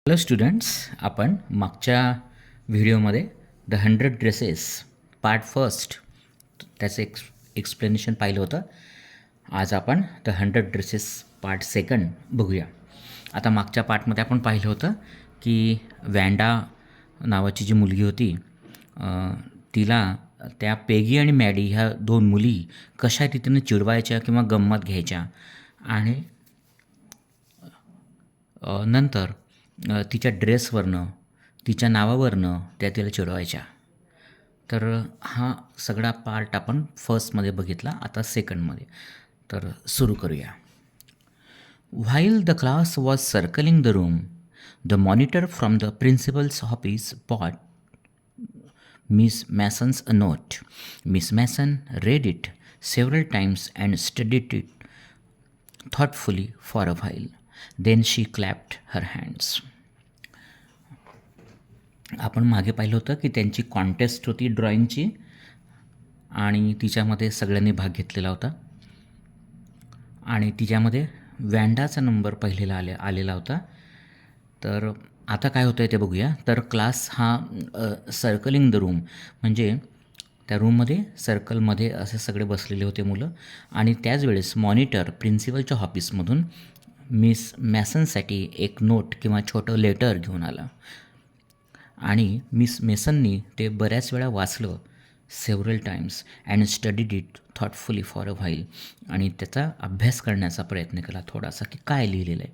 Hello students, आपण मागच्या व्हिडिओमध्ये द 100 ड्रेसेस पार्ट फर्स्ट त्याचं एक्सप्लेनेशन पाहिलं होतं. आज आपण द 100 ड्रेसेस पार्ट सेकंड बघूया. आता मागच्या पार्टमध्ये आपण पाहिलं होतं की वॅन्डा नावाची जी मुलगी होती तिला त्या पेगी आणि मॅडी ह्या दोन मुली कशा रीतीने चिडवायच्या किंवा गंमत घ्यायच्या आणि नंतर तिच्या ड्रेसवरनं तिच्या नावावरनं त्या तिला चिडवायच्या. तर हा सगळा पार्ट आपण फर्स्टमध्ये बघितला. आता सेकंडमध्ये तर सुरू करूया. While the class was circling the room, the monitor from the principal's office brought Miss Mason's a note. Miss Mason read it several times and studied it thoughtfully for a while. Then she clapped her hands. आपण मागे पाहिलं होतं की त्यांची contest होती ड्रॉइंगची आणि तिच्यामध्ये सगळ्यांनी भाग घेतलेला होता आणि तिच्यामध्ये वॅन्डाचा नंबर पहिलेला आलेला होता. तर आता काय होतं आहे ते बघूया. तर क्लास हा सर्कलिंग द रूम म्हणजे त्या रूममध्ये सर्कलमध्ये असे सगळे बसलेले होते मुलं आणि त्याच वेळेस मॉनिटर प्रिन्सिपलच्या ऑफिसमधून मिस मॅसनसाठी एक नोट किंवा छोटं लेटर घेऊन आला आणि मिस मेसननी ते बऱ्याच वेळा वाचलं several times and studied it thoughtfully for a while आणि त्याचा अभ्यास करण्याचा प्रयत्न केला थोडासा की काय लिहिलेलं आहे.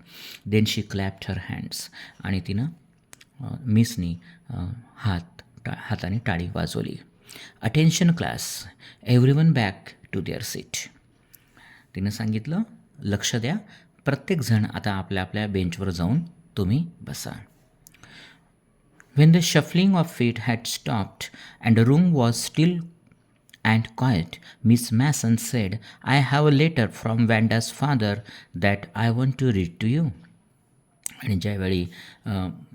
देन शी क्लॅप्ड हर हँड्स आणि तिनं मिसनी हाताने टाळी वाजवली. Attention class, everyone back to their seat. तिनं सांगितलं लक्ष द्या, प्रत्येकजण आता आपल्या आपल्या बेंचवर जाऊन तुम्ही बसा. When the shuffling of feet had stopped and the room was still and quiet, Miss Mason said, I have a letter from Vanda's father that I want to read to you. आणि ज्यावेळी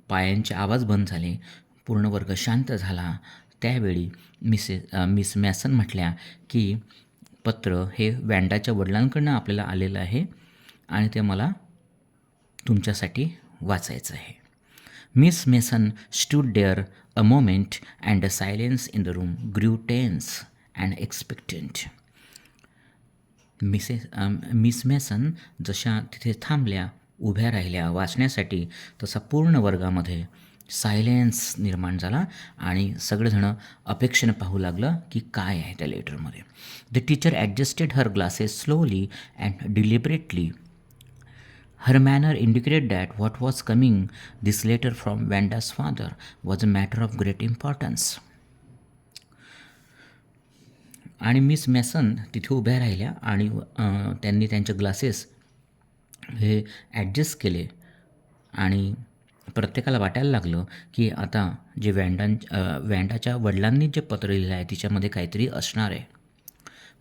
पायांचे आवाज बंद झाले, पूर्ण वर्ग शांत झाला, त्यावेळी मिस मॅसन म्हटल्या की पत्र हे वॅन्डाच्या वडिलांकडनं आपल्याला आलेलं आहे आणि ते मला तुमच्यासाठी वाचायचं आहे. Miss Mason stood there a moment and the silence in the room grew tense and expectant. Miss mason जशा तिथे थांबल्या, उभ्या राहिल्या वाचण्यासाठी, तसा पूर्ण वर्गामध्ये सायलेन्स निर्माण झाला आणि सगळेजणं अपेक्षेनं पाहू लागलं की काय आहे त्या लेटरमध्ये. The teacher adjusted her glasses slowly and deliberately. Her manner indicated that what was coming, this letter from Vanda's father, was a matter of great importance. आणि मिस मॅसन तिथे उभ्या राहिल्या आणि त्यांनी त्यांचे ग्लासेस हे ॲडजस्ट केले आणि प्रत्येकाला वाटायला लागलं की आता जे वॅन्डाच्या वडिलांनी जे पत्र लिहिलं आहे तिच्यामध्ये काहीतरी असणार आहे,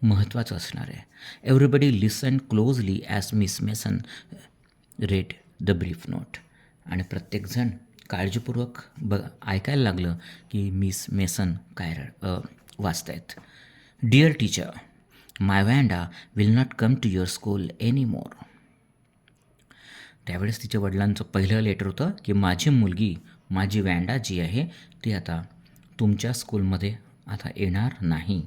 महत्त्वाचं असणार आहे. Everybody listen closely as Miss Mason read the brief note. आणि प्रत्येकजण काळजीपूर्वक ऐकायला लागलं की मिस मेसन काय वाचतायत. Dear teacher, my Wanda will not come to your school any more. त्यावेळेस तिच्या वडिलांचं पहिलं लेटर होतं की माझी मुलगी, माझी वॅन्डा जी आहे ती आता तुमच्या स्कूलमध्ये आता येणार नाही.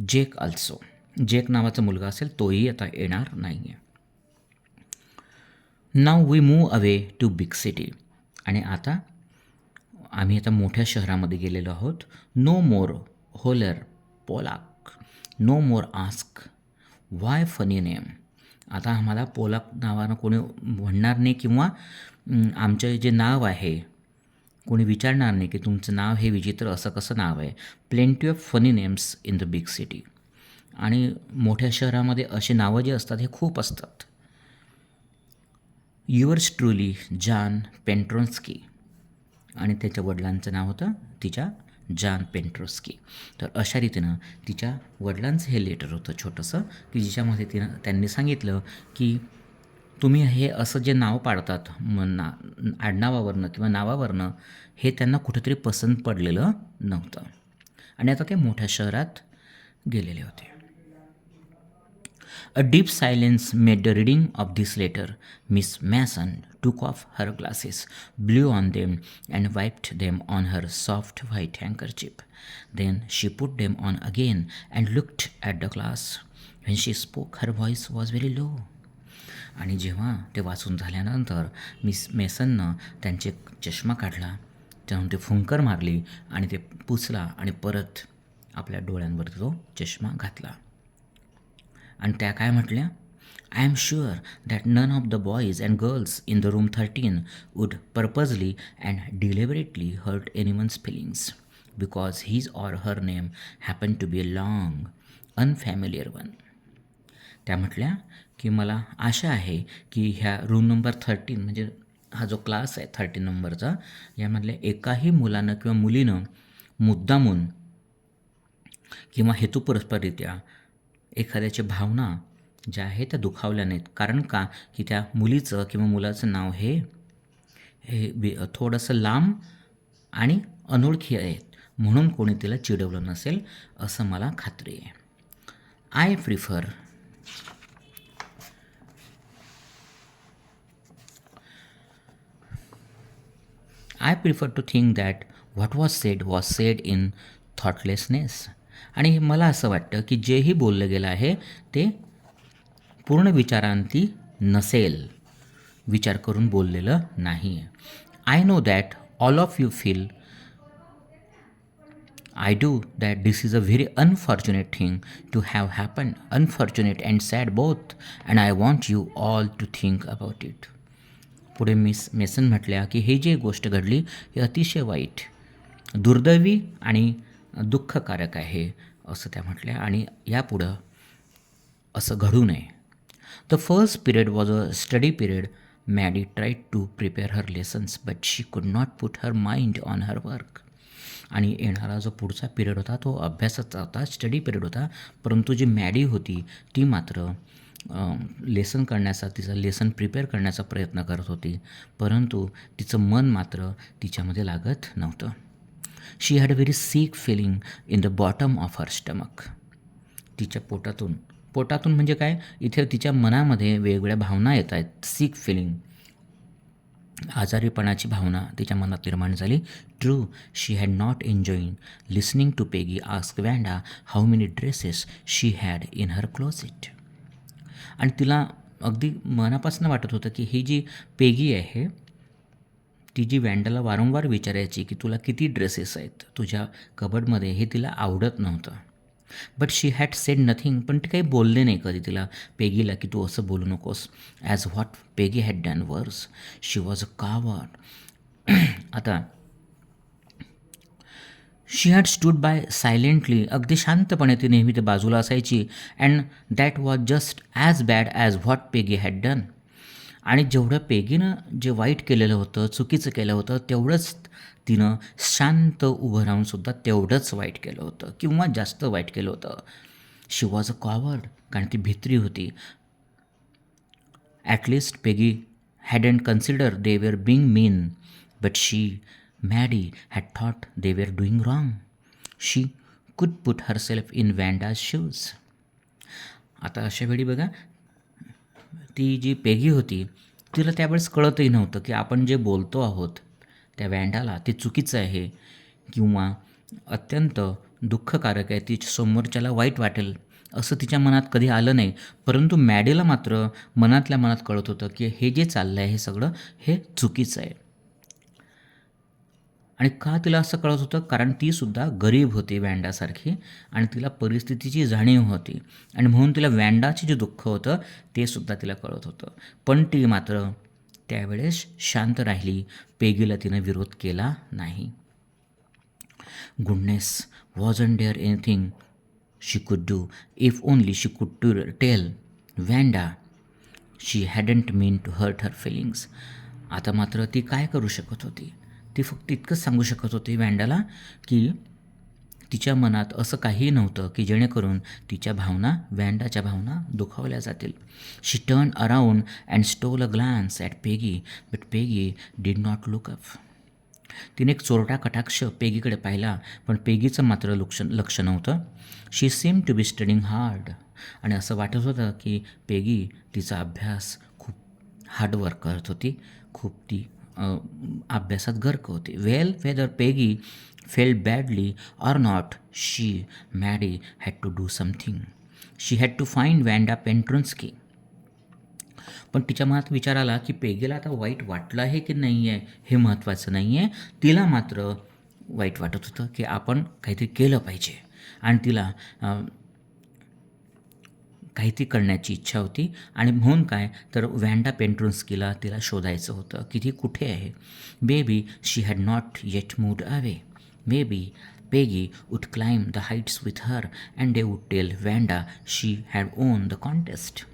जेक ऑल्सो, जेक नावाचा मुलगा असेल तोही आता येणार नाही आहे. Now we move away to big city. आणि आता आम्ही आता मोठ्या शहरामध्ये गेलेलो आहोत. No more holler Polack, no more ask why funny name. आता आम्हाला पोलाक नावानं कोणी म्हणणार नाही किंवा आमचं जे नाव आहे कोणी विचारणार नाही की तुमचं नाव हे विचित्र असं कसं नाव आहे. Plenty of funny names in the big city. आणि मोठ्या शहरामध्ये अशी नावं जी असतात हे खूप असतात. Yours truly John Petronski. आणि त्याच्या वडिलांचं नाव होतं तिच्या जॉन पेंट्रोस्की. तर अशा रीतीनं तिच्या वडिलांचं हे लेटर होतं छोटंसं की जिच्यामध्ये त्यांनी सांगितलं की तुम्ही हे असं जे नाव पाडतात आडनावावरनं किंवा नावावरनं हे त्यांना कुठेतरी पसंत पडलेलं नव्हतं आणि आता ते मोठ्या शहरात गेलेले होते. A deep silence made the reading of this letter. Miss Mason took off her glasses, blew on them, and wiped them on her soft white handkerchief. Then she put them on again and looked at the class. When she spoke, her voice was very low. आणि जेव्हा ते वाचून झाल्यानंतर miss मेसननं त्यांचे चष्मा काढला, त्याहून ते फुंकर मारली आणि ते पुसला आणि परत आपल्या डोळ्यांवरती तो चष्मा घातला. आणि त्या काय म्हटल्या? I am sure that none of the boys and girls in the room 13 would purposely and deliberately hurt anyone's feelings because his or her name happen to be a long unfamiliar one. त्या म्हटल्या की मला आशा आहे की ह्या room number 13 म्हणजे हा जो क्लास आहे 13 नंबरचा, यामधल्या एकाही मुलानं किंवा मुलीनं मुद्दामून किंवा हेतुपुरस्पररित्या एखाद्याची भावना ज्या आहेत त्या दुखावल्या नाहीत. कारण का की त्या मुलीचं किंवा मुलाचं नाव हे थोडंसं लांब आणि अनोळखी आहेत, म्हणून कोणी तिला चिडवलं नसेल असं मला खात्री आहे. I prefer to think that what was said in thoughtlessness. आणि मला असं वाटतं की जेही बोललं गेलं आहे ते पूर्ण विचारांती नसेल, विचार करून बोललेलं नाही आहे. I know that all of you feel I do that this is a very unfortunate thing to have happened, unfortunate and sad both, and I want you all to think about it. पुढे miss mason म्हटल्या की हे जे गोष्ट घडली ही अतिशय वाईट, दुर्दैवी आणि दुःखकारक आहे असं त्या म्हटल्या आणि यापुढं असं घडू नये. The first period was a study period. Maddie tried to prepare her lessons but she could not put her mind on her work. आणि येणारा जो पुढचा पिरियड होता तो अभ्यासाचा होता, स्टडी पिरियड होता, परंतु जी मॅडी होती ती मात्र लेसन करण्याचा, तिचं लेसन प्रिपेअर करण्याचा प्रयत्न करत होती, परंतु तिचं मन मात्र तिच्यामध्ये लागत नव्हतं. She had a very sick feeling in the bottom of her stomach. तिच्या पोटातून म्हणजे काय, इथे तिच्या मनामध्ये वेगवेगळ्या भावना येत आहेत. सीक फिलिंग, आजारीपणाची भावना तिच्या मनात निर्माण झाली. True, she had not enjoying listening to Peggy ask Wanda how many dresses she had in her closet. आणि तिला अगदी मनापासून वाटत होतं की ही जी पेगी आहे ती जी वॅन्डाला वारंवार विचारायची की तुला किती ड्रेसेस आहेत तुझ्या कबडमध्ये, हे तिला आवडत नव्हतं. But she had sed nothing, पण ती काही बोलले नाही कधी तिला पेगीला की तू असं बोलू नकोस. ॲज व्हॉट पेगी हॅड डन वर्स, शी वॉज अ कावर्ड. आता शी हॅड स्टूड बाय सायलेंटली, अगदी शांतपणे ती नेहमी ते बाजूला असायची. And that was just as bad as what पेगी हॅड डन. आणि जेवढं पेगीनं जे वाईट केलेलं होतं, चुकीचं केलं होतं, तेवढंच तिनं शांत उभं राहूनसुद्धा तेवढंच वाईट केलं होतं किंवा जास्त वाईट केलं होतं. शी वॉज अ कॉवर्ड, कारण ती भित्री होती. ॲटलिस्ट पेगी hadn't considered they were being mean, but she Maddie had thought they were doing wrong. She could put herself in Wanda's shoes. आता अशा वेळी बघा, ती जी पेगी होती तिला त्यावेळेस कळतही नव्हतं की आपण जे बोलतो आहोत त्या वॅन्डाला ते चुकीचं आहे किंवा अत्यंत दुःखकारक आहे, ती समोरच्याला वाईट वाटेल असं तिच्या मनात कधी आलं नाही. परंतु मॅडीला मात्र मनातल्या मनात कळत होतं की हे जे चाललं आहे हे सगळं हे चुकीचं आहे. आणि का तिला असं कळत होतं, कारण तीसुद्धा गरीब होती वॅन्डासारखी आणि तिला परिस्थितीची जाणीव होती आणि म्हणून तिला वॅन्डाचे जे दुःख होतं ते सुद्धा तिला कळत होतं. पण ती मात्र त्यावेळेस शांत राहिली, पेगीला तिनं विरोध केला नाही. Goodness wasn't there anything she could do if only she could tell Wanda she hadn't meant to hurt her feelings. आता मात्र ती काय करू शकत होती, ती फक्त इतकंच सांगू शकत होती वॅन्डाला की तिच्या मनात असं काहीही नव्हतं की जेणेकरून तिच्या भावना, वॅन्डाच्या भावना दुखावल्या जातील. She turn around and stole a glance at Peggy, but Peggy did not look up. तिने एक चोरटा कटाक्ष पेगीकडे पाहिला, पण पेगीचं मात्र लक्ष नव्हतं. She seem to be studying hard. आणि असं वाटत होतं की पेगी तिचा अभ्यास खूप हार्डवर्क करत होती, खूप ती अभ्यासात गर्क होती. Well, whether Peggy felt badly or not, she Maddie had to do something. She had to find Wanda Petronski. पण तिच्या मनात विचार आला की पेगीला आता वाईट वाटलं आहे की नाही आहे हे महत्त्वाचं नाही आहे. तिला मात्र वाईट वाटत होतं की आपण काहीतरी केलं पाहिजे, आणि तिला काहीतरी करण्याची इच्छा होती. आणि म्हणून काय तर वॅन्डा पेंट्रोन्स्कीला तिला शोधायचं होतं की ती कुठे आहे. Maybe she had not yet moved away. Maybe Peggy would climb the heights with her and they would tell Wanda she had won the contest.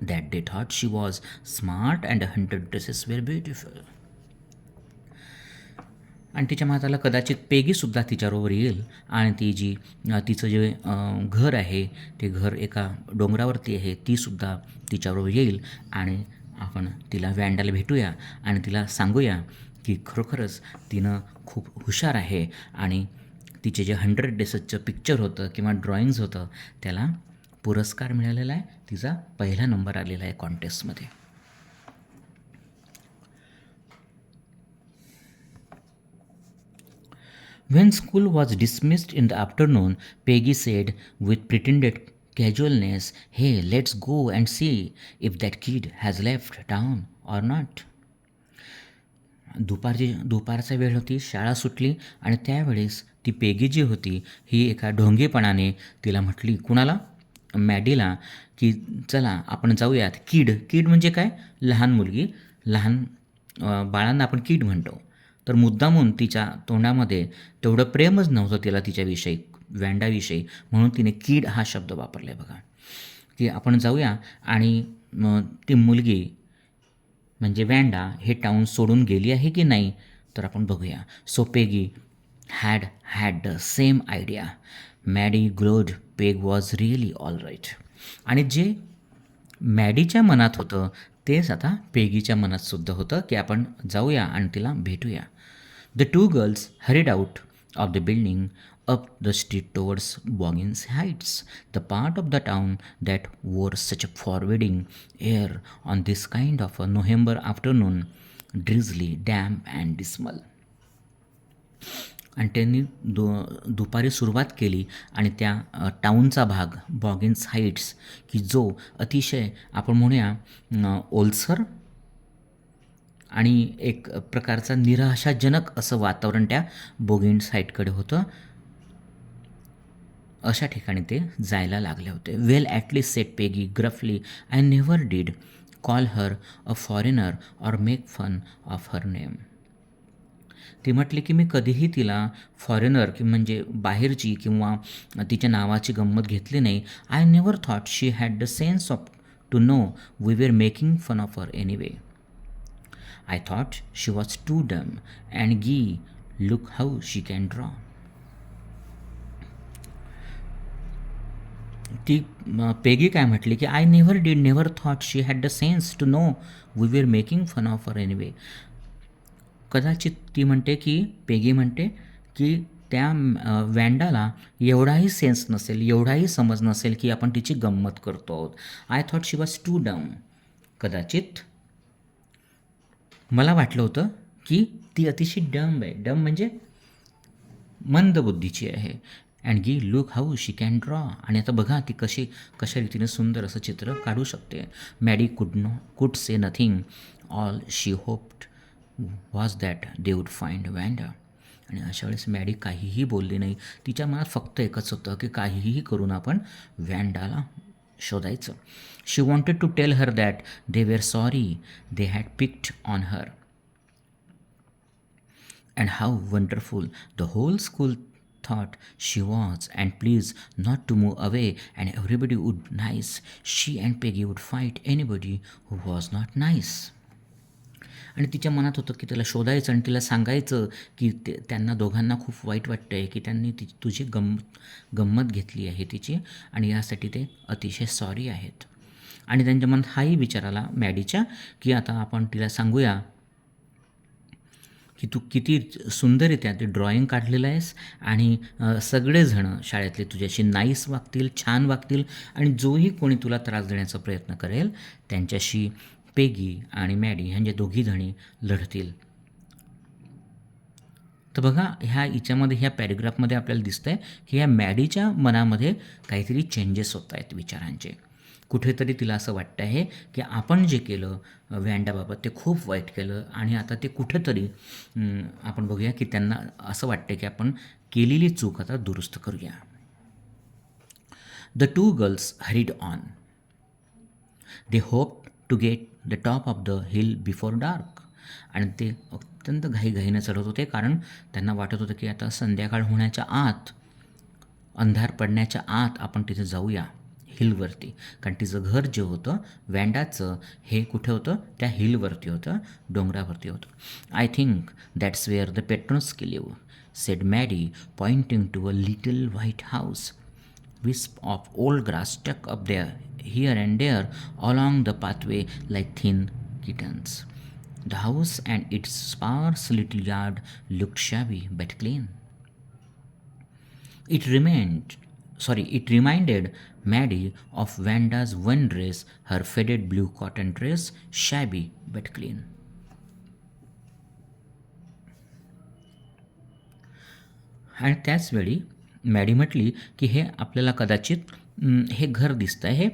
That they thought she was smart and 100 dresses were beautiful. आणि तिच्या माताला कदाचित पेगीसुद्धा तिच्याबरोबर येईल, आणि ती जी तिचं जे घर आहे ते घर एका डोंगरावरती आहे, तीसुद्धा तिच्याबरोबर येईल. आणि आपण तिला वॅन्डाला भेटूया आणि तिला सांगूया की खरोखरच तिनं खूप हुशार आहे, आणि तिचे जे 100 डेसेसचं पिक्चर होतं किंवा ड्रॉइंग्ज होतं त्याला पुरस्कार मिळालेला आहे. तिचा पहिला नंबर आलेला आहे कॉन्टेस्टमध्ये. When school was dismissed in the afternoon, Peggy said with pretended casualness, "Hey, let's go and see if that kid has left town or not." दुपारचा वेळ होती, शाळा सुटली, आणि त्यावेळेस ती पेगी जी होती ही एका ढोंगेपणाने तिला म्हटली, कुणाला? मॅडीला, की चला आपण जाऊयात. किड म्हणजे काय? लहान मुलगी. लहान बाळांना आपण किड म्हणतो. तर मुद्दामून तिच्या तोंडामध्ये तेवढं प्रेमच नव्हतं तिला तिच्याविषयी, वॅन्डाविषयी, म्हणून तिने किड हा शब्द वापरला आहे बघा. की आपण जाऊया, आणि ती मुलगी म्हणजे वॅन्डा हे टाऊन सोडून गेली आहे की नाही तर आपण बघूया. So Peggy had the same idea. Maddie glowed. Peg was really all right. आणि जे मॅडीच्या मनात होतं तेच आता पेगीच्या मनातसुद्धा होतं की आपण जाऊया आणि तिला भेटूया. The two girls horrid out of the building up the street towards Boggins Heights, the part of the town that wore such a forbidding air on this kind of a November afternoon, drizzly, damp and dismal. आणि त्यांनी दुपारी सुरुवात केली, आणि त्या टाऊनचा भाग बॉगिन्स heights की जो अतिशय आपण म्हणूया ओलसर आणि एक प्रकारचा निराशाजनक असं वातावरण त्या बॉगिन्स हाईटकडे होतं, अशा ठिकाणी ते जायला लागले होते. वेल, at least said Peggy gruffly, I never did call her a foreigner or make fun of her name. ती म्हटली की मी कधीही तिला फॉरेनर की म्हणजे बाहेरची किंवा तिच्या नावाची गंमत घेतली नाही. I never thought she had the sense of to know we were making fun of her anyway. I thought she was too dumb and gee look how she can draw. ती पेगी काय म्हटली की I never thought she had the sense to know we were making fun of her anyway. कदाचित ती म्हणते की पेगी म्हणते की त्या वॅन्डाला एवढाही सेन्स नसेल, एवढाही समज नसेल की आपण तिची गंमत करतो आहोत. I thought she was too dumb. कदाचित मला वाटलं होतं की ती अतिशय डम आहे. डम म्हणजे मंदबुद्धीची आहे. And gee look how she can draw. आणि आता बघा ती कशा रीतीने सुंदर असं चित्र काढू शकते. Maddie could say nothing. All she hoped was that they would find Wanda. आणि अशा वेळेस मॅडी काहीही बोलली नाही. तिच्या मनात फक्त एकच होतं की काहीही करून आपण वॅन्डाला शोधायचं. She wanted to tell her that they were sorry they had picked on her and how wonderful the whole school thought she was, and please not to move away, and everybody would nice. She and Peggy would fight anybody who was not nice. आणि तिच्या मनात होतं की तिला शोधायचं आणि तिला सांगायचं की त्यांना दोघांना खूप वाईट वाटतं आहे की त्यांनी तुझी गंमत घेतली आहे तिची, आणि यासाठी ते अतिशय सॉरी आहेत. आणि त्यांच्या मनात हाही विचार आला मॅडीच्या की आता आपण तिला सांगूया की तू किती सुंदररित्या ते ड्रॉइंग काढलेलं आहेस आणि सगळेजणं शाळेतले तुझ्याशी नाईस वागतील, छान वागतील आणि जोही कोणी तुला त्रास देण्याचा प्रयत्न करेल त्यांच्याशी पेगी आणि मॅडी ह्यांच्या दोघीजणी लढतील. तर बघा हिच्यामध्ये ह्या पॅरेग्राफमध्ये आपल्याला दिसतं आहे की ह्या मॅडीच्या मनामध्ये काहीतरी चेंजेस होत आहेत विचारांचे. कुठेतरी तिला असं वाटतं आहे की आपण जे केलं वॅन्डाबाबत ते खूप वाईट केलं आणि आता ते कुठेतरी आपण बघूया की त्यांना असं वाटतं की आपण केलेली चूक आता दुरुस्त करूया. The two girls hurried on. They hope to get the top of the hill before dark. आणि ते अत्यंत घाईघाईनं चढत होते कारण त्यांना वाटत होतं की आता संध्याकाळ होण्याच्या आत, अंधार पडण्याच्या आत आपण तिथे जाऊया हिलवरती. कारण तिचं घर जे होतं वॅन्डाचं हे कुठे होतं, त्या हिलवरती होतं, डोंगरावरती होतं. I think that's where the Petronski live, said Maddie pointing to a little white house. wisp of old grass stuck up there, here and there, along the pathway like thin kittens. The house and its sparse little yard looked shabby but clean. It reminded Maddie of Vanda's one dress, her faded blue cotton dress, shabby but clean. आणि त्याचवेळी Maddy म्हटली की हे आपल्याला कदाचित हे घर दिसतं आहे. हे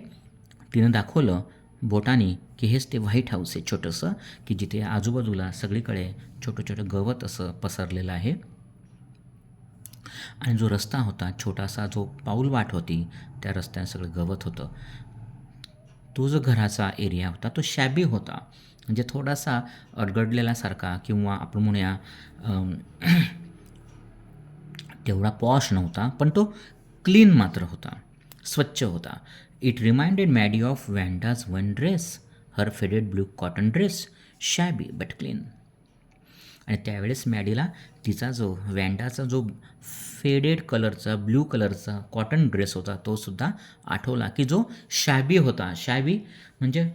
तिनं दाखवलं बोटाने की हेच ते व्हाईट हाऊस आहे छोटंसं, की जिथे आजूबाजूला सगळीकडे छोटं छोटं गवत असं पसरलेलं आहे. आणि जो रस्ता होता छोटासा, जो पाऊलवाट होती, त्या रस्त्यानं सगळं गवत होतं. तो जो घराचा एरिया होता तो शॅबी होता, म्हणजे थोडासा अडगडलेल्यासारखा किंवा आपण म्हणूया तेवढा पॉश नव्हता, पण तो क्लीन मात्र होता, स्वच्छ होता. It reminded Maddie of Wanda's one dress, her faded blue cotton dress, shabby but clean. आणि त्यावेळेस मॅडीला तिचा जो वॅन्डाचा जो फेडेड कलरचा ब्ल्यू कलरचा कॉटन ड्रेस होता तो सुद्धा आठवला, की जो शॅबी होता. शॅबी म्हणजे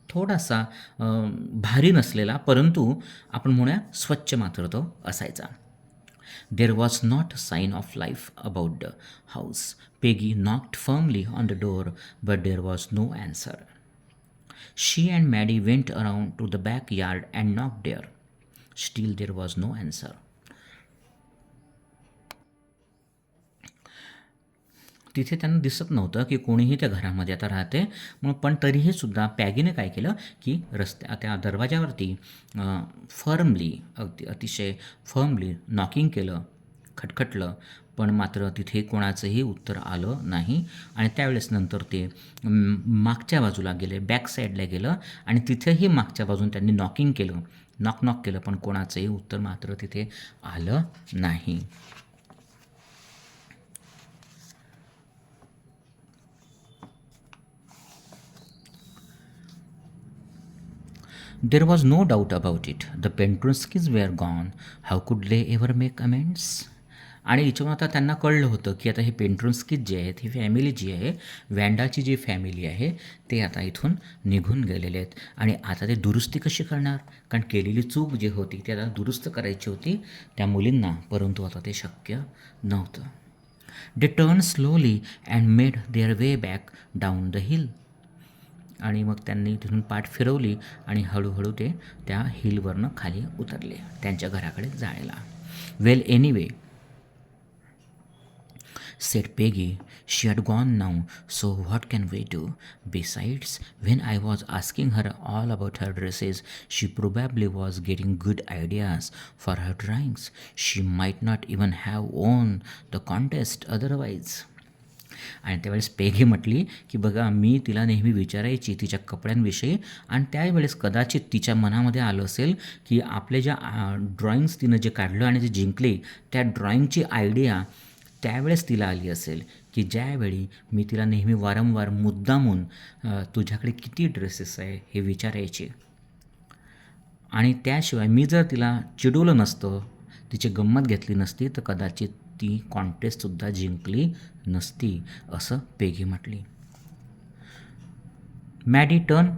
थोडासा भारी नसलेला, परंतु आपण म्हणूया स्वच्छ मात्र तो असायचा. There was not a sign of life about the house. Peggy knocked firmly on the door, but there was no answer. She and Maddie went around to the backyard and knocked there. Still there was no answer. तिथे त्यांना दिसत नव्हतं की कोणीही त्या घरामध्ये आता राहते. मग पण तरीही सुद्धा पॅगीने काय केलं की त्या दरवाजावरती फर्मली, अतिशय फर्मली नॉकिंग केलं, खटखटलं, पण मात्र तिथे कोणाचंही उत्तर आलं नाही. आणि त्यावेळेस नंतर ते मागच्या बाजूला गेले, बॅक साईडला गेलं आणि तिथेही मागच्या बाजून त्यांनी नॉकिंग केलं, नॉक केलं, पण कोणाचंही उत्तर मात्र तिथे आलं नाही. There was no doubt about it. The Petrunskis were gone. How could they ever make amends? आणि याच्यावर आता त्यांना कळलं होतं की आता हे पेंट्रुन्स्कीज जे आहेत, ही फॅमिली जी आहे, वॅन्डाची जी फॅमिली आहे, ते आता इथून निघून गेलेले आहेत. आणि आता ते दुरुस्ती कशी करणार? कारण केलेली चूक जी होती ती आता दुरुस्त करायची होती त्या मुलींना, परंतु आता ते शक्य नव्हतं. They turn slowly and made there way back down the hill. आणि मग त्यांनी तिथून पाठ फिरवली आणि हळूहळू ते त्या हिलवरनं खाली उतरले त्यांच्या घराकडे जायला. वेल anyway, said Peggy. She had gone now, so what can we do? Besides, when I was asking her all about her dresses, she probably was getting good ideas for her drawings. She might not even have won the contest otherwise. आणि त्यावेळेस Peggy म्हटली की बघा, मी तिला नेहमी विचारायची तिच्या कपड्यांविषयी, आणि त्यावेळेस कदाचित तिच्या मनामध्ये आलं असेल की आपले ज्या ड्रॉइंग्स तिनं जे काढलं आणि जे जिंकले, त्या ड्रॉइंगची आयडिया त्यावेळेस तिला आली असेल की ज्यावेळी मी तिला नेहमी वारंवार मुद्दामून तुझ्याकडे किती ड्रेसेस आहे हे विचारायचे. आणि त्याशिवाय मी जर तिला चिडवलं नसतं, तिची गंमत घेतली नसती, तर कदाचित ती कॉन्टेस्टसुद्धा जिंकली नसती, असं पेगी म्हटली. Maddy turn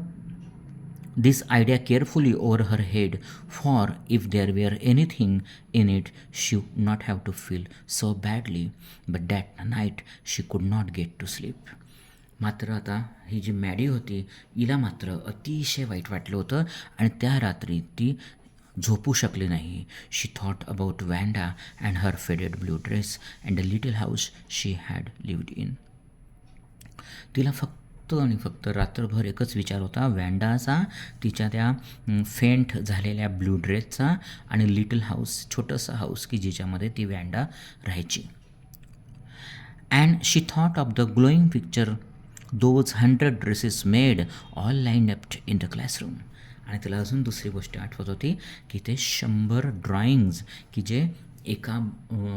this idea carefully over her head, for if there were anything in it, she would not have to feel so badly. But that night she could not get to sleep. मात्र आता ही जी Maddy होती हिला मात्र अतिशय वाईट वाटलं होतं आणि त्या रात्री ती झोपू शकली नाही. She thought about Wanda and her faded blue dress and the little house she had lived in. तिला फक्त आणि फक्त रात्रभर एकच विचार होता, वॅन्डाचा, तिच्या त्या फेंट झालेल्या ब्लू ड्रेसचा आणि लिटल हाऊस, छोटंसं हाऊस की जिच्यामध्ये ती वॅन्डा राहायची. And she thought of the glowing picture those 100 dresses made all line up in the classroom. आणि तिला अजून दुसरी गोष्ट आठवत होती की ते 100 ड्रॉइंग्ज की जे एका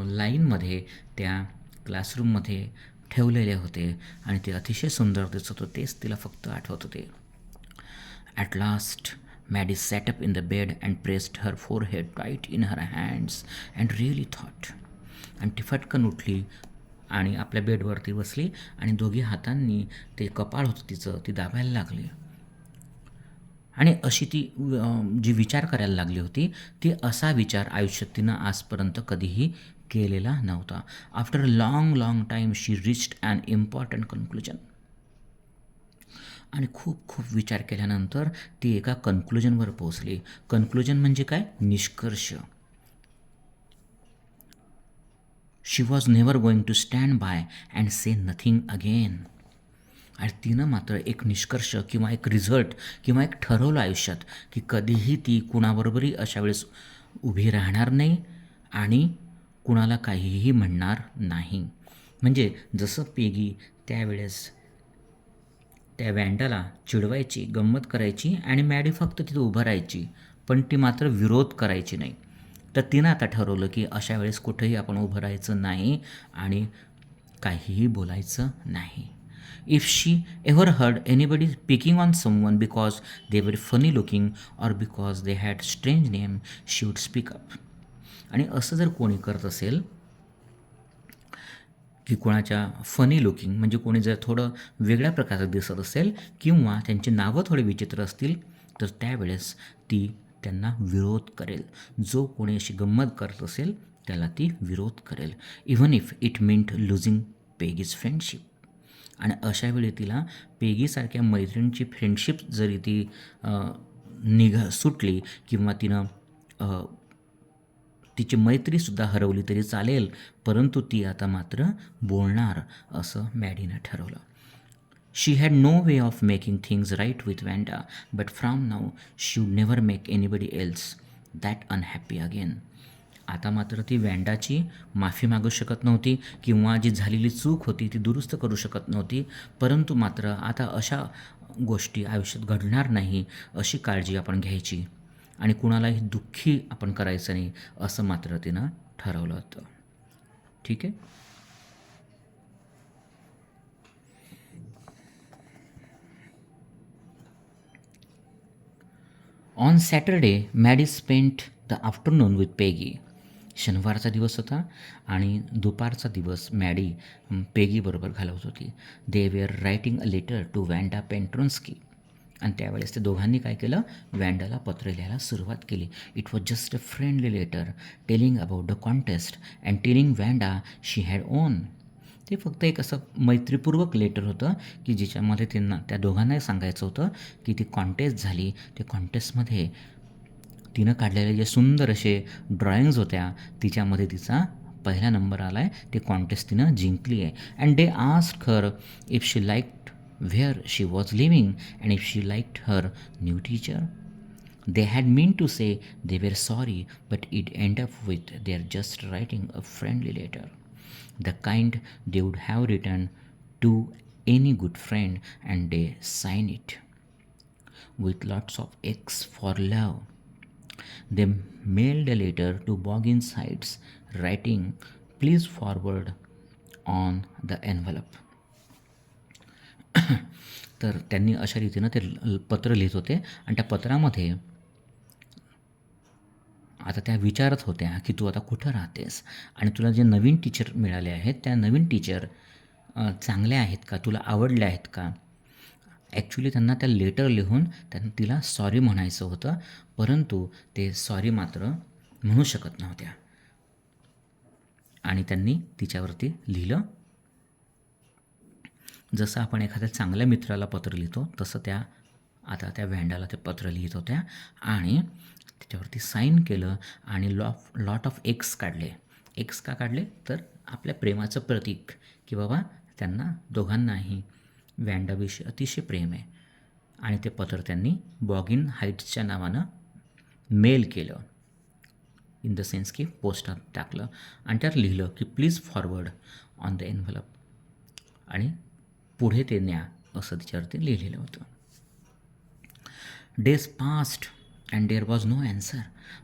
लाईनमध्ये त्या क्लासरूममध्ये ठेवलेले होते आणि ते अतिशय सुंदर दिसत होते, तेच तिला फक्त आठवत होते. At last Maddie sat up in the bed and pressed her forehead tight in her hands and really thought. आणि ती फटकन उठली आणि आपल्या बेडवरती बसली आणि दोघी हातांनी ते कपाळ होतं तिचं ती दाबायला लागली. आणि अशी ती जी विचार करायला लागली होती ती असा विचार आयुष्यात तिनं आजपर्यंत कधीही केलेला नव्हता. After a long time she reached an important conclusion. आणि खूप खूप विचार केल्यानंतर ती एका कन्क्लुजनवर पोहोचली. कन्क्लुजन म्हणजे काय? निष्कर्ष. She was never going to stand by and say nothing again. आणि तिनं मात्र एक निष्कर्ष किंवा एक रिझल्ट किंवा एक ठरवलं आयुष्यात की कधीही ती कुणाबरोबरही अशा वेळेस उभी राहणार नाही आणि कुणाला काहीही म्हणणार नाही. म्हणजे जसं पेगी त्यावेळेस त्या वॅन्डाला चिडवायची, गंमत करायची आणि मॅडी फक्त तिथं उभं राहायची, पण ती मात्र विरोध करायची नाही. तर तिनं आता ठरवलं की अशा वेळेस कुठेही आपण उभं राहायचं नाही आणि काहीही बोलायचं नाही. If she ever heard anybody picking on someone because they were funny looking or because they had strange name, she would speak up. आणि असं जर कोणी करत असेल की कोणाच्या फनी लुकिंग म्हणजे कोणी जर थोडं वेगळ्या प्रकारचं दिसत असेल किंवा त्यांची नावं थोडी विचित्र असतील तर त्यावेळेस ती त्यांना विरोध करेल. जो कोणी अशी गंमत करत असेल त्याला ती विरोध करेल, even if it meant losing Peggy's friendship. आणि अशावेळी तिला पेगीसारख्या मैत्रिणीची फ्रेंडशिप जरी ती सुटली किंवा तिनं तिची मैत्रीसुद्धा हरवली तरी चालेल, परंतु ती आता मात्र बोलणार असं मॅडीनं ठरवलं. She had no way of making things right with Wanda, but from now she would never make anybody else that unhappy again. आता मात्र ती वॅन्डाची माफी मागू शकत नव्हती किंवा जी झालेली चूक होती ती दुरुस्त करू शकत नव्हती, परंतु मात्र आता अशा गोष्टी आयुष्यात घडणार नाही अशी काळजी आपण घ्यायची आणि कुणालाही दुःखी आपण करायचं नाही असं मात्र तिनं ठरवलं होतं. ठीक आहे. On Saturday Maddy spent the afternoon with पेगी. शनिवारचा दिवस होता आणि दुपारचा दिवस मॅडी पेगीबरोबर घालवत होती. They were writing a letter to Wanda Petronski. आणि त्यावेळेस ते दोघांनी काय केलं, वॅन्डाला पत्र लिहायला सुरुवात केली. It was just a friendly letter telling about the contest and telling Wanda she had won. ते फक्त एक असं मैत्रीपूर्वक लेटर होतं की ज्याच्यामध्ये त्यांना त्या दोघांनाही सांगायचं होतं की ती कॉन्टेस्ट झाली. ते कॉन्टेस्टमध्ये तिनं काढलेले जे सुंदर असे ड्रॉइंग्ज होत्या तिच्यामध्ये तिचा पहिला नंबर आला आहे. ते कॉन्टेस्ट तिनं जिंकली आहे. And they asked her if she liked where she was living and if she liked her new teacher. They had mean to say they were sorry but it end up with they are just writing a friendly letter, the kind they would have written to any good friend, and they sign it with lots of X for love. They mailed a letter to Boggins Heights, writing, "Please forward on the envelope." तर त्यांनी अशा रीतीनं ते पत्र लिहित होते आणि त्या पत्रामध्ये आता त्या विचारत होत्या की तू आता कुठं राहतेस आणि तुला जे नवीन टीचर मिळाले आहेत त्या नवीन टीचर चांगल्या आहेत का, तुला आवडल्या आहेत का. ॲक्च्युली त्यांना त्या लेटर लिहून त्यांना तिला सॉरी म्हणायचं होतं, परंतु ते सॉरी मात्र म्हणू शकत नव्हत्या आणि त्यांनी तिच्यावरती लिहिलं. जसं आपण एखाद्या चांगल्या मित्राला पत्र लिहितो तसं त्या आता त्या व्हॅन्डाला ते पत्र लिहित होत्या आणि त्याच्यावरती साईन केलं आणि लॉट ऑफ एक्स काढले. एक्स का काढले तर आपल्या प्रेमाचं प्रतीक की बाबा त्यांना दोघांनाही व्हॅन्डाविषयी अतिशय प्रेम आहे. आणि ते पत्र त्यांनी बॉगिन हाईट्सच्या नावानं मेल केलं, इन द सेन्स की पोस्टात टाकलं आणि त्यात लिहिलं की please forward on the envelope आणि पुढे ते न्या असं तिच्यावरती लिहिलेलं होतं. Days passed and there was no answer,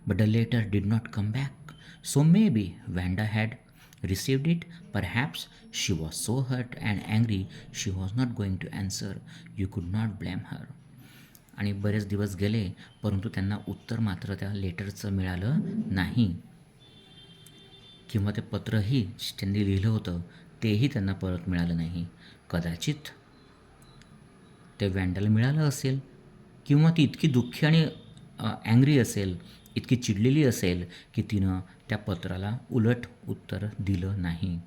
but the letter did not come back. So maybe Vanda had received it. Perhaps she was so hurt and angry she was not going to answer. You could not blame her. आणि बरेच दिवस गेले परंतु त्यांना उत्तर मात्र त्या लेटरचं मिळालं नाही किंवा ते पत्रही त्यांनी लिहिलं होतं तेही त्यांना परत मिळालं नाही. कदाचित ते व्हॅन्डाला मिळालं असेल किंवा ती इतकी दुःखी आणि ॲंग्री असेल, इतकी चिडलेली असेल की तिनं त्या पत्राला उलट उत्तर दिलं नाही.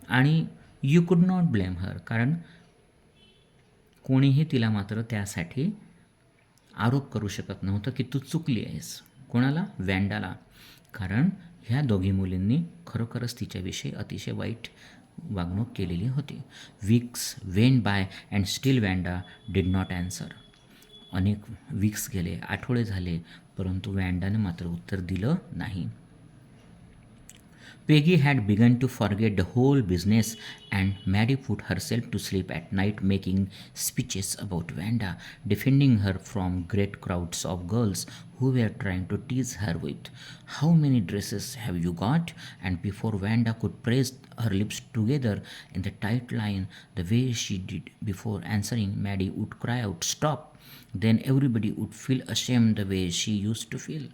आणि यू कुड नॉट ब्लेम हर, कारण कोणीही तिला मात्र त्यासाठी आरोप करू शकत नव्हतं की तू चुकली आहेस. कोणाला? व्हॅन्डाला. कारण ह्या दोघी मुलींनी खरोखरच तिच्याविषयी अतिशय वाईट वागणूक केलेली होती. Weeks went by and still Wanda did not answer. अनेक वीक्स गेले, आठवडे झाले, परंतु व्हॅन्डाने मात्र उत्तर दिलं नाही. Peggy had begun to forget the whole business and Maddie put herself to sleep at night making speeches about Vanda, defending her from great crowds of girls who were trying to tease her with, "How many dresses have you got?" And before Vanda could press her lips together in the tight line the way she did before answering, Maddie would cry out, "Stop!" Then everybody would feel ashamed the way she used to feel.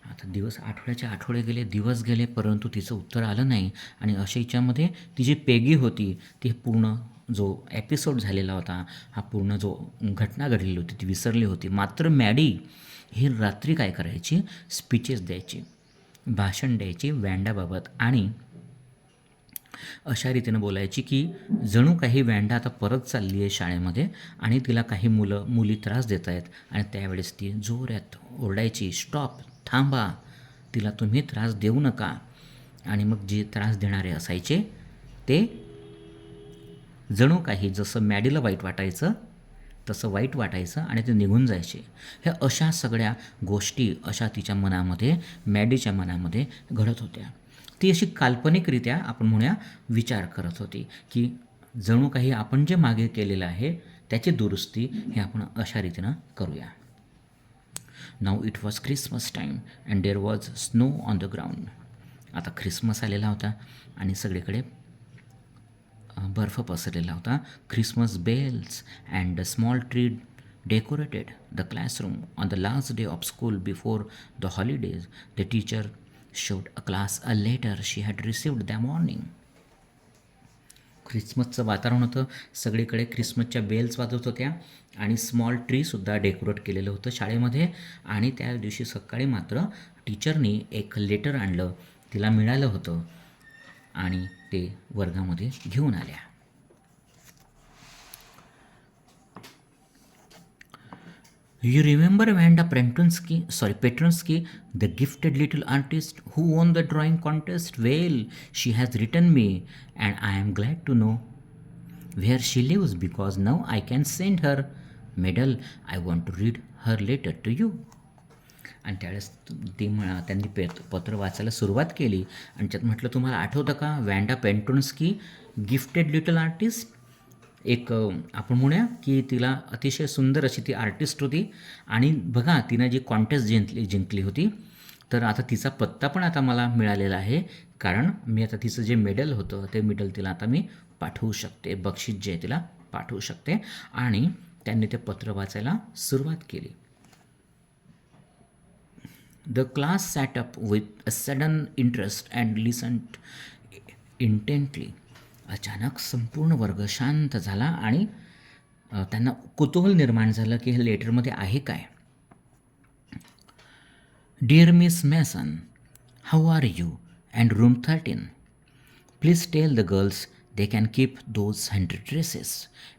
आता आठवड्याचे आठवडे गेले, दिवस गेले, परंतु तिचं उत्तर आलं नाही. आणि अशा याच्यामध्ये ती जी पेगी होती ती पूर्ण जो एपिसोड झालेला होता, हा पूर्ण जो घटना घडलेली होती ती विसरली होती. मात्र मॅडी ही रात्री काय करायची, स्पीचेस द्यायची, भाषण द्यायची व्हॅन्डाबाबत आणि अशा रीतीनं बोलायची की जणू काही व्हॅन्डा आता परत चालली आहे शाळेमध्ये आणि तिला काही मुली त्रास देत आहेत. आणि त्यावेळेस ती जोरात ओरडायची, "स्टॉप, थांबा, तिला तुम्ही त्रास देऊ नका." आणि मग जे त्रास देणारे असायचे ते जणू काही जसं मॅडीला वाईट वाटायचं तसं वाईट वाटायचं आणि ते निघून जायचे. ह्या अशा सगळ्या गोष्टी अशा तिच्या मनामध्ये, मॅडीच्या मनामध्ये घडत होत्या. ती अशी काल्पनिकरित्या आपण म्हणूया विचार करत होती की जणू काही आपण जे मागे केलेलं आहे त्याची दुरुस्ती हे आपण अशा रीतीनं करूया. Now it was Christmas time and there was snow on the ground. आता ख्रिसमस आलेला होता आणि सगळीकडे बर्फ पसरलेला होता. Christmas bells and the small tree decorated the classroom. On the last day of school before the holidays the teacher showed a class a letter she had received that morning. ख्रिसमसचं वातावरण होतं, सगळीकडे ख्रिसमसच्या बेल्स वाजत होत्या आणि small ट्रीसुद्धा decorate केलेलं होतं शाळेमध्ये. आणि त्या दिवशी सकाळी मात्र टीचरनी एक लेटर आणलं, तिला मिळालं होतं आणि ते वर्गामध्ये घेऊन आल्या. You remember Vanda Petronsky, the gifted little artist who won the drawing contest? Well, she has written me and I am glad to know where she lives because now I can send her medal. I want to read her letter to you. आणि त्यावेळेस त्यांनी पत्र वाचायला सुरुवात केली आणि त्यात म्हटलं, तुम्हाला आठवतं का वॅन्डा पेट्रोन्स्की, गिफ्टेड लिटल आर्टिस्ट. एक आपण म्हणूया की तिला अतिशय सुंदर अशी ती आर्टिस्ट होती आणि बघा तिनं जी कॉन्टेस्ट जिंकली होती. तर आता तिचा पत्ता पण आता मला मिळालेला आहे, कारण मी आता तिचं जे मेडल होतं ते मेडल तिला आता मी पाठवू शकते, बक्षीस जे आहे तिला पाठवू शकते. आणि त्यांनी ते पत्र वाचायला सुरुवात केली. The class sat up with a sudden interest and listened intently. अचानक संपूर्ण वर्ग शांत झाला आणि त्यांना कुतूहल निर्माण झालं की हे लेटरमध्ये आहे काय. Dear Miss Mason, how are you and room 13. Please tell the girls they can keep those 100 dresses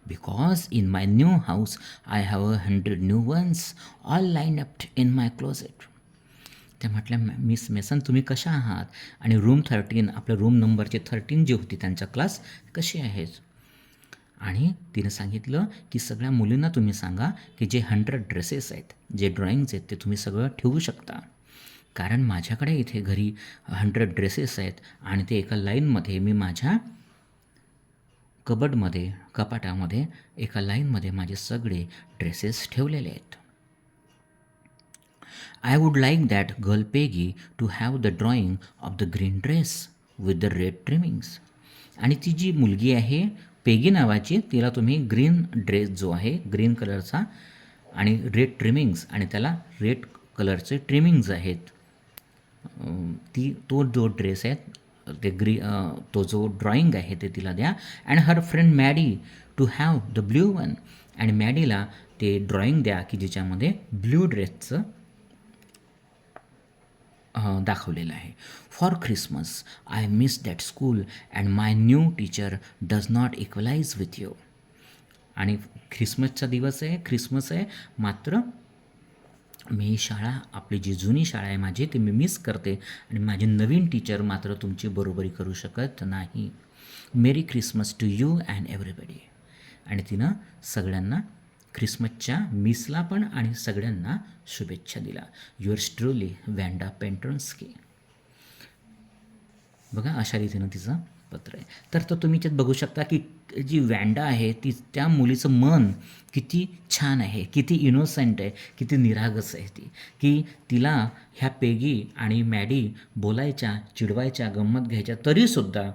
because in my new house I have 100 new ones all lined up in my closet. त्या म्हटल्या, miss mason तुम्ही कशा आहात आणि room 13 आपल्या room नंबरचे 13 जी होती त्यांचा क्लास कशी आहेत. आणि तिने सांगितलं की सगळ्या मुलींना तुम्ही सांगा की जे 100 ड्रेसेस आहेत, जे ड्रॉइंग्ज आहेत ते तुम्ही सगळं ठेवू शकता, कारण माझ्याकडे इथे घरी 100 ड्रेसेस आहेत आणि ते एका लाईनमध्ये मी माझ्या कपाटामध्ये एका लाईनमध्ये माझे सगळे ड्रेसेस ठेवलेले आहेत. I would like that girl Peggy to have the drawing of the green dress with the red trimmings. आणि ती जी मुलगी आहे पेगी नावाची, तिला तुम्ही ग्रीन ड्रेस जो आहे ग्रीन कलरचा आणि रेड ट्रिमिंग्स आणि त्याला रेड कलरचे ट्रिमिंग्ज आहेत, तो जो ड्रेस आहे तो जो ड्रॉइंग आहे ते तिला द्या. And her friend Maddie to have the blue one. आणि मॅडीला ते ड्रॉइंग द्या की ज्याच्यामध्ये ब्ल्यू ड्रेसचं दाखवलेलं आहे. For Christmas I miss that school and my new teacher does not equalise with you. आणि ख्रिसमसचा दिवस आहे, ख्रिसमस आहे, मात्र मी शाळा, आपली जी जुनी शाळा आहे माझी, ती मी मिस करते आणि माझी नवीन टीचर मात्र तुमची बरोबरी करू शकत नाही. Merry Christmas to you and everybody. आणि तिनं सगळ्यांना ख्रिसमसच्या मिसला पण आणि सगळ्यांना शुभेच्छा दिला. Yours truly Wanda Petronski. बघा अशा रीतीनं तिचं पत्र आहे. तर तुम्ही त्यात बघू शकता की जी वॅन्डा आहे ती, त्या मुलीचं मन किती छान आहे, किती इनोसंट आहे, किती निरागस आहे ती, की तिला ह्या पेगी आणि मॅडी बोलायच्या, चिडवायच्या, गंमत घ्यायच्या, तरीसुद्धा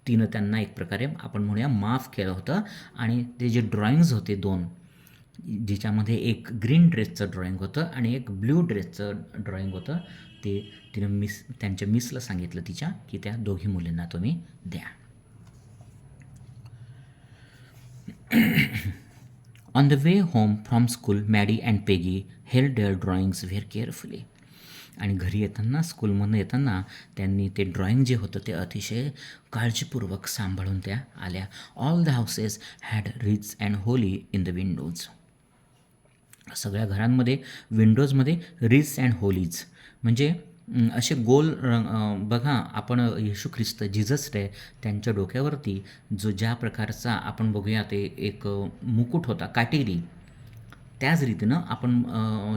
तिनं त्यांना एक प्रकारे आपण म्हणूया माफ केलं होतं. आणि ते जे ड्रॉइंग्ज होते 2, ज्याच्यामध्ये एक ग्रीन ड्रेसचं ड्रॉइंग होतं आणि एक ब्ल्यू ड्रेसचं ड्रॉइंग होतं, ते तिनं त्यांच्या मिसला सांगितलं तिच्या की त्या दोघी मुलींना तुम्ही द्या. On the way home from school Maddie and Peggy held their drawings very carefully. आणि घरी येताना, स्कूलमधून येताना त्यांनी ते ड्रॉइंग जे होतं ते अतिशय काळजीपूर्वक सांभाळून त्या आल्या. All the houses had rich and Holy in the Windows. सगळ्या घरांमध्ये विंडोजमध्ये रिच अँड होलीज म्हणजे असे गोल बघा, आपण येशू ख्रिस्त जीजस आहे त्यांच्या डोक्यावरती जो ज्या प्रकारचा आपण बघूया ते एक मुकुट होता काटेरी, त्याच रीतीनं आपण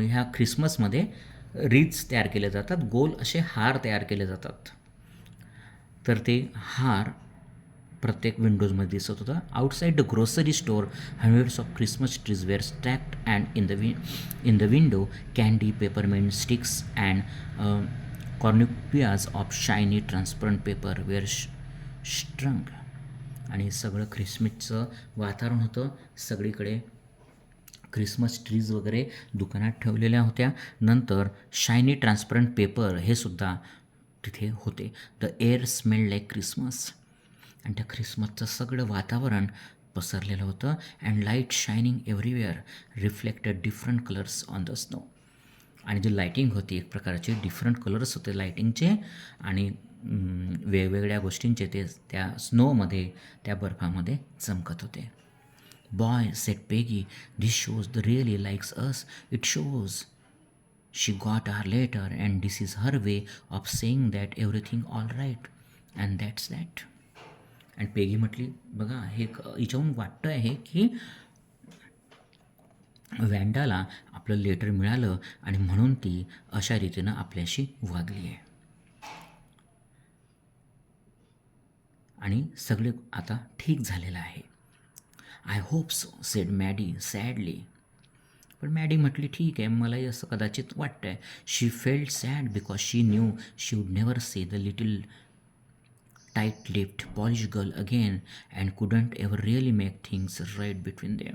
ह्या ख्रिसमसमध्ये रिच तयार केले जातात, गोल असे हार तयार केले जातात. तर ते हार प्रत्येक विंडोजमध्ये दिसत होतं. Outside the grocery store hundreds of Christmas trees were stacked and in the window candy, peppermint sticks and cornucopias of shiny transparent paper were strung. आणि सगळं ख्रिसमसचं वातावरण होतं. सगळीकडे क्रिसमस ट्रीज वगैरे दुकानात ठेवलेल्या होत्या. नंतर शायनी ट्रान्सपरंट पेपर हे सुद्धा तिथे होते. The air smelled like Christmas. आणि त्या ख्रिसमसचं सगळं वातावरण पसरलेलं होतं. And light shining everywhere reflected different colours on the snow. आणि जी लायटिंग होती एक प्रकारचे डिफरंट कलर्स होते लायटिंगचे आणि वेगवेगळ्या गोष्टींचे ते त्या स्नोमध्ये, त्या बर्फामध्ये चमकत होते. Boy said Peggy, this shows the really likes us. It shows she got our letter and this is her way of saying that everything all right and that's that. आणि पेगी म्हटली, बघा हे हिच्याहून वाटतं आहे की वॅन्डाला आपलं लेटर मिळालं आणि म्हणून ती अशा रीतीनं आपल्याशी वागली आहे. आणि सगळे आता ठीक झालेलं आहे. I hope so said Maddy sadly. पण मॅडी म्हटली, ठीक आहे, मलाही असं कदाचित वाटतं आहे. She felt sad because she knew she would never see the little tight lipped Polish girl again and couldn't ever really make things right between them.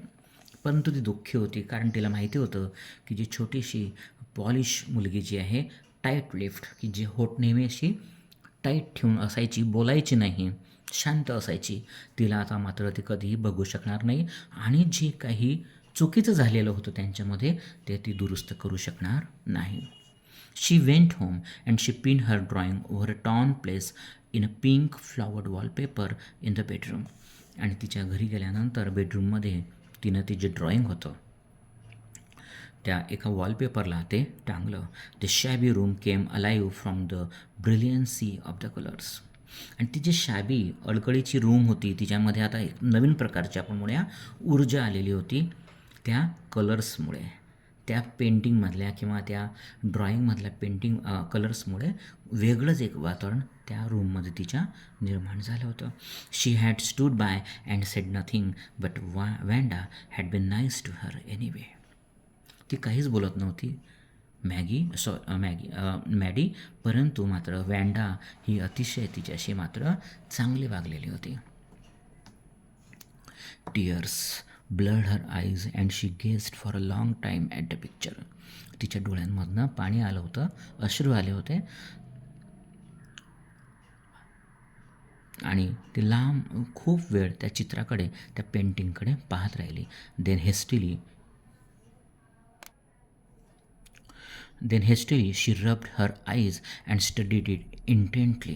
परंतु ती दुःखी होती, कारण तिला माहिती होतं की जी छोटीशी पॉलिश मुलगी जी आहे, टाईट लिफ्ट, की जी होट नेहमी अशी टाईट ठेवून असायची, बोलायची नाही, शांत असायची. तिला आता मात्र ती कधीही बघू शकणार नाही आणि जे काही चुकीचं झालेलं होतं त्यांच्यामध्ये ते ती दुरुस्त करू शकणार नाही. She went home and she pin her drawing over a torn place in a pink flowered wallpaper in the bedroom. आणि तिच्या घरी गेल्यानंतर बेडरूममध्ये तिनं ते जे ड्रॉइंग होतं त्या एका वॉलपेपरला ते टांगलं. The shabby room came alive from the brilliancy of the colours. आणि ती जी शॅबी अडकळीची रूम होती तिच्यामध्ये आता एक नवीन प्रकारची आपण म्हणूया ऊर्जा आलेली होती त्या कलर्समुळे, त्या पेंटिंगमधल्या किंवा त्या ड्रॉइंगमधल्या कलर्समुळे वेगळंच एक वातावरण त्या रूममध्ये तिच्या निर्माण झालं होतं. She had stood by and said nothing but Wanda had been nice to her anyway. ती काहीच बोलत नव्हती मॅडी, परंतु मात्र वॅन्डा ही अतिशय तिच्याशी मात्र चांगली वागलेली होती. Tears blood her eyes and she guessed for a long time at the picture. तिच्या डोळ्यांमधनं पाणी आलं होतं, अश्रू आले होते आणि ती लांब खूप वेळ त्या चित्राकडे, त्या पेंटिंगकडे पाहत राहिली. Then hastily she rubbed her eyes and studied it intently.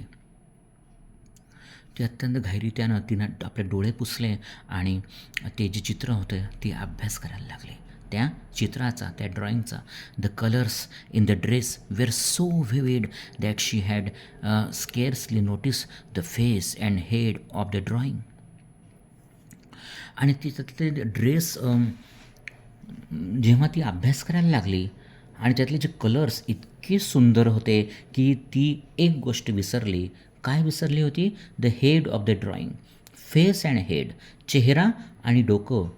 ते अत्यंत घाईरीत्यानं तिनं आपले डोळे पुसले आणि ते जे चित्र होतं ते अभ्यास करायला लागले त्या चित्राचा, त्या ड्रॉइंगचा. The colours in the dress were so vivid that she had scarcely notice the face and head of the drawing. आणि तिथं ते ड्रेस जेव्हा ती अभ्यास करायला लागली आणि त्यातले जे कलर्स इतके सुंदर होते की ती एक गोष्ट विसरली. काय विसरली होती? The head of the drawing. Face and head, चेहरा आणि डोकं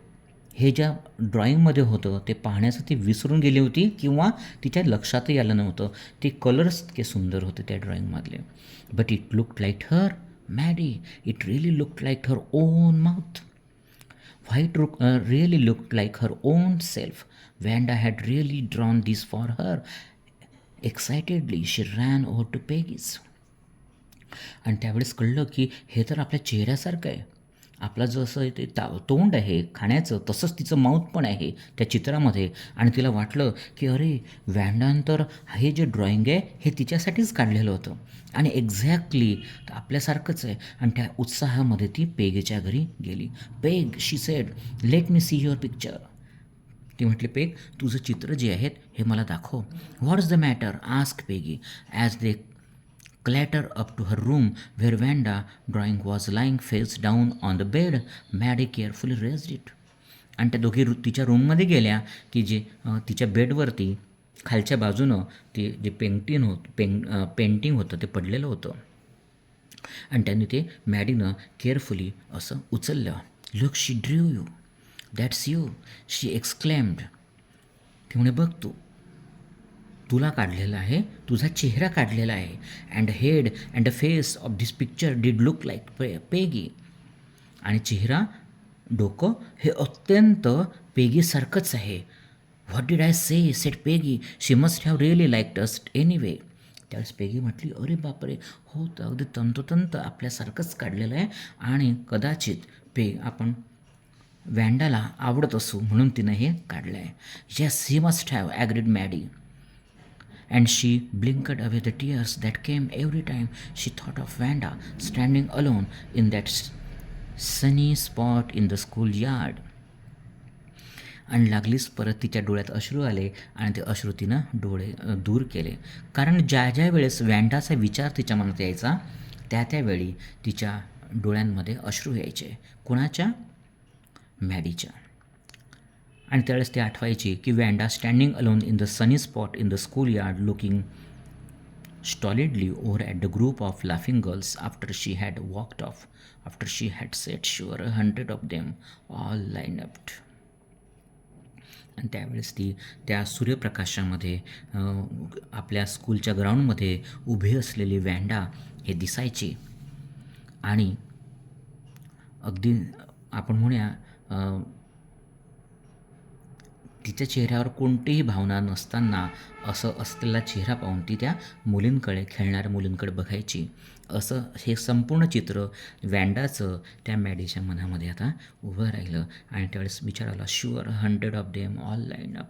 हे ज्या ड्रॉइंगमध्ये होतं ते पाहण्याचं ती विसरून गेली होती किंवा तिच्या लक्षातही आलं नव्हतं. ते कलर्स इतके सुंदर होते त्या ड्रॉइंगमधले. But it looked like her Maddy, it really looked like her own mouth. White really looked like her own self. Wanda had really drawn this for her. Excitedly, she ran over to Peggy's. आणि त्यावेळेस कळलं की हे तर आपल्या चेहऱ्यासारखं आहे. आपला जसं ते तोंड आहे खाण्याचं तसंच तिचं माऊथ पण आहे त्या चित्रामध्ये. आणि तिला वाटलं की अरे वॅन्डानं हे जे ड्रॉइंग आहे हे तिच्यासाठीच काढलेलं होतं आणि एक्झॅक्टली आपल्यासारखंच आहे. आणि त्या उत्साहामध्ये ती पेगच्या घरी गेली. Peg, she sed, let me see your picture. ती म्हटली, पेग तुझं चित्र जे आहेत हे मला दाखव. What is the matter, asked Peggy as they clatter up to her room where Wanda drawing was lying face down on the bed. Maddie carefully raised it. आणि त्या दोघी तिच्या रूममध्ये गेल्या की जे तिच्या बेडवरती खालच्या बाजूनं ते जे पेंटिंग होतं ते पडलेलं होतं आणि त्यांनी ते मॅडीनं केअरफुली असं उचललं. Look, she Drew you, that's you, she exclaimed. ती म्हणे बघ तुला काढलेला आहे, तुझा चेहरा काढलेला आहे. And head and the face of this picture did look like Peggy. आणि चेहरा, डोकं हे अत्यंत पेगीसारखंच आहे. What did I say, said Peggy, she must have really liked us anyway. त्यावेळेस पेगी म्हटली, अरे बापरे, हो तर अगदी तंतोतंत आपल्यासारखंच काढलेलं आहे आणि कदाचित आपण वॅन्डाला आवडत असू म्हणून तिनं हे काढलं आहे. Yes, he must have, agreed Maddy. And she blinked away the tears that came every time she thought of Wanda standing alone in that sunny spot in the schoolyard. आणि लागलीच परत तिच्या डोळ्यात अश्रू आले आणि ते अश्रू तिनं डोळे दूर केले. कारण ज्या वेळेस वॅन्डाचा विचार तिच्या मनात यायचा त्यावेळी तिच्या डोळ्यांमध्ये अश्रू यायचे. कुणाच्या? मॅडीच्या. आणि त्यावेळेस ते आठवायची की Wanda standing alone in the sunny spot in the school yard looking stolidly over at the group of laughing girls after she had walked off, after she had said sure 100 of them all lined up. आणि त्यावेळेस ती त्या सूर्यप्रकाशामध्ये आपल्या स्कूलच्या ग्राउंडमध्ये उभी असलेली वॅन्डा हे दिसायची. आणि अगदी आपण म्हणूया तिच्या चेहऱ्यावर कोणतीही भावना नसताना असं असलेला चेहरा पाहून ती त्या मुलींकडे, खेळणाऱ्या मुलींकडे बघायची. असं हे संपूर्ण चित्र वॅन्डाचं त्या मॅडीच्या मनामध्ये आता उभं राहिलं आणि त्यावेळेस विचार sure 100 of them all line up.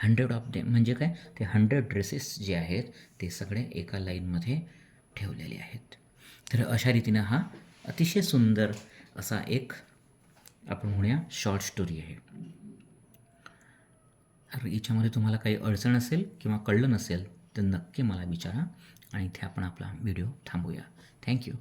100 of them म्हणजे काय? ते 100 ड्रेसेस जे आहेत ते सगळे एका लाईनमध्ये ठेवलेले आहेत. तर अशा रीतीनं हा अतिशय सुंदर असा एक आपण म्हणूया शॉर्ट स्टोरी आहे. याच्यामध्ये तुम्हाला काही अडचण असेल किंवा कळलं नसेल तर नक्की मला विचारा आणि इथे आपण आपला व्हिडिओ थांबूया. थँक्यू.